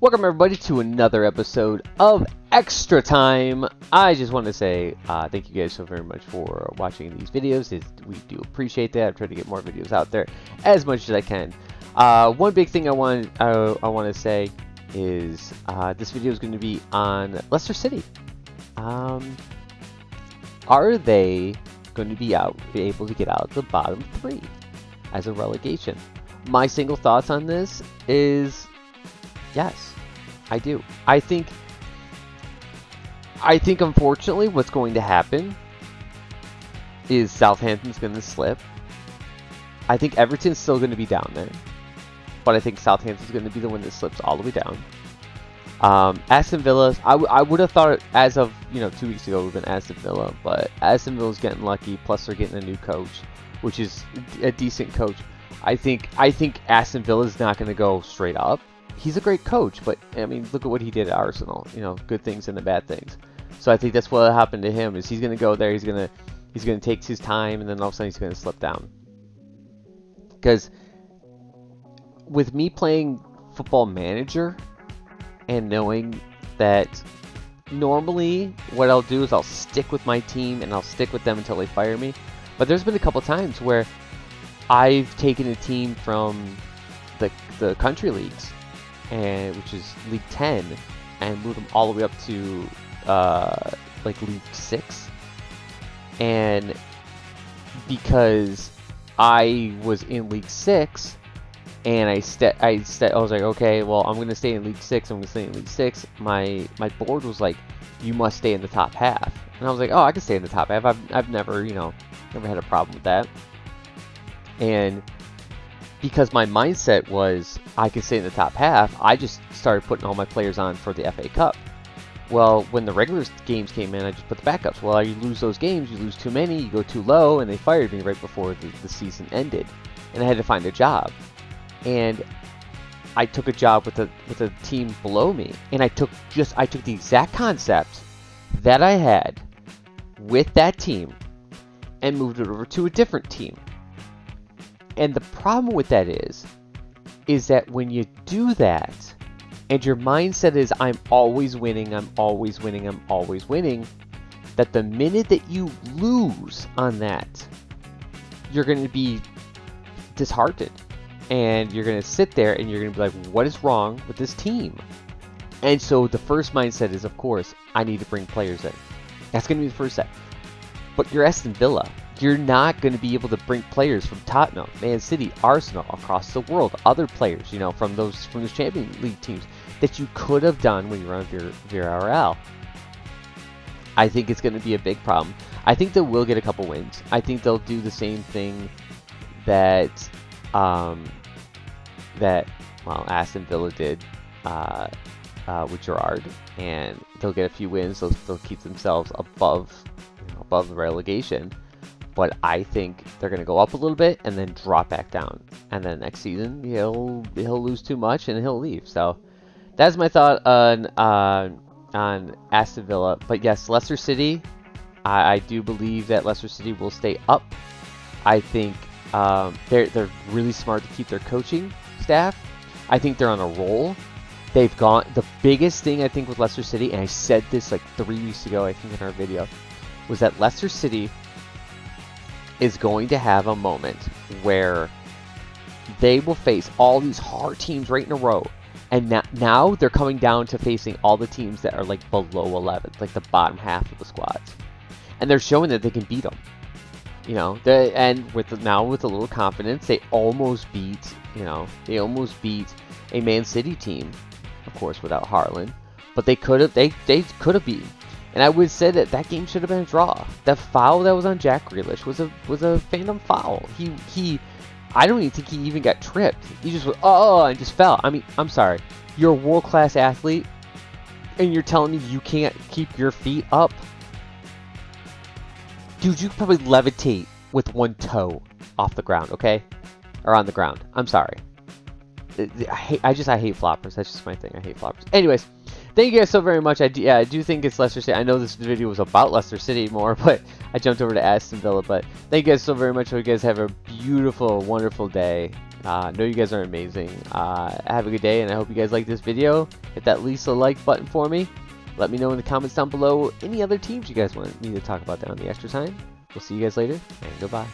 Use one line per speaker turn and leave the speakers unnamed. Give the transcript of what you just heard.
Welcome everybody to another episode of Extra Time. I just want to say thank you guys so very much for watching these videos. We do appreciate that. I'm trying to get more videos out there as much as I can. One big thing I want to say is this video is going to be on Leicester City. Are they going to be able to get out of the bottom three as a relegation? My single thoughts on this is yes, I do. I think unfortunately what's going to happen is Southampton's going to slip. I think Everton's still going to be down there, but I think Southampton's going to be the one that slips all the way down. Aston Villa, I would have thought as of 2 weeks ago it would have been Aston Villa, but Aston Villa's getting lucky. Plus they're getting a new coach, which is a decent coach. I think Aston Villa's not going to go straight up. He's a great coach, but I mean, look at what he did at Arsenal. Good things and the bad things. So I think that's what happened to him. Is he's going to go there. He's going to take his time, and then all of a sudden he's going to slip down. Because with me playing Football Manager and knowing that normally what I'll do is I'll stick with my team and I'll stick with them until they fire me. But there's been a couple times where I've taken a team from the country leagues, which is League 10, and moved them all the way up to like League 6. And because I was in League 6, and I was like, okay, well, I'm going to stay in League 6. I'm going to stay in League 6. My board was like, you must stay in the top half. And I was like, oh, I can stay in the top half. I've never, never had a problem with that. And because my mindset was I could stay in the top half, I just started putting all my players on for the FA Cup. Well, when the regular games came in, I just put the backups. Well, you lose those games, you lose too many, you go too low, and they fired me right before the season ended. And I had to find a job. And I took a job with a team below me, and I took the exact concept that I had with that team and moved it over to a different team. And the problem with that is that when you do that, and your mindset is I'm always winning, I'm always winning, I'm always winning, that the minute that you lose on that, you're going to be disheartened. And you're going to sit there and you're going to be like, what is wrong with this team? And so the first mindset is, of course, I need to bring players in. That's going to be the first step. But you're Aston Villa. You're not going to be able to bring players from Tottenham, Man City, Arsenal, across the world. Other players, from those Champions League teams that you could have done when you were on Villarreal. I think it's going to be a big problem. I think they will get a couple wins. I think they'll do the same thing that Aston Villa did with Gerrard, and they'll get a few wins. They'll keep themselves above the relegation. But I think they're going to go up a little bit and then drop back down. And then next season he'll lose too much and he'll leave. So that's my thought on Aston Villa. But yes, Leicester City, I do believe that Leicester City will stay up. I think they're really smart to keep their coaching staff. I think they're on a roll. They've gone. The biggest thing I think with Leicester City, and I said this like 3 weeks ago, I think in our video, was that Leicester City is going to have a moment where they will face all these hard teams right in a row. And now they're coming down to facing all the teams that are like below 11th, like the bottom half of the squads. And they're showing that they can beat them. And with a little confidence, they almost beat a Man City team, of course, without Haaland. But they could have beaten. And I would say that game should have been a draw. The foul that was on Jack Grealish was a phantom foul. I don't even think he even got tripped. He just went, and just fell. I mean, I'm sorry. You're a world-class athlete, and you're telling me you can't keep your feet up? Dude, you could probably levitate with one toe off the ground, okay? Or on the ground. I'm sorry. I hate floppers. That's just my thing. I hate floppers. Anyways. Thank you guys so very much. I do think it's Leicester City. I know this video was about Leicester City more, but I jumped over to Aston Villa. But thank you guys so very much. Hope you guys have a beautiful, wonderful day. Know you guys are amazing. Have a good day, and I hope you guys like this video. Hit that Lisa like button for me. Let me know in the comments down below any other teams you guys want me to talk about down in the extra time. We'll see you guys later, and goodbye.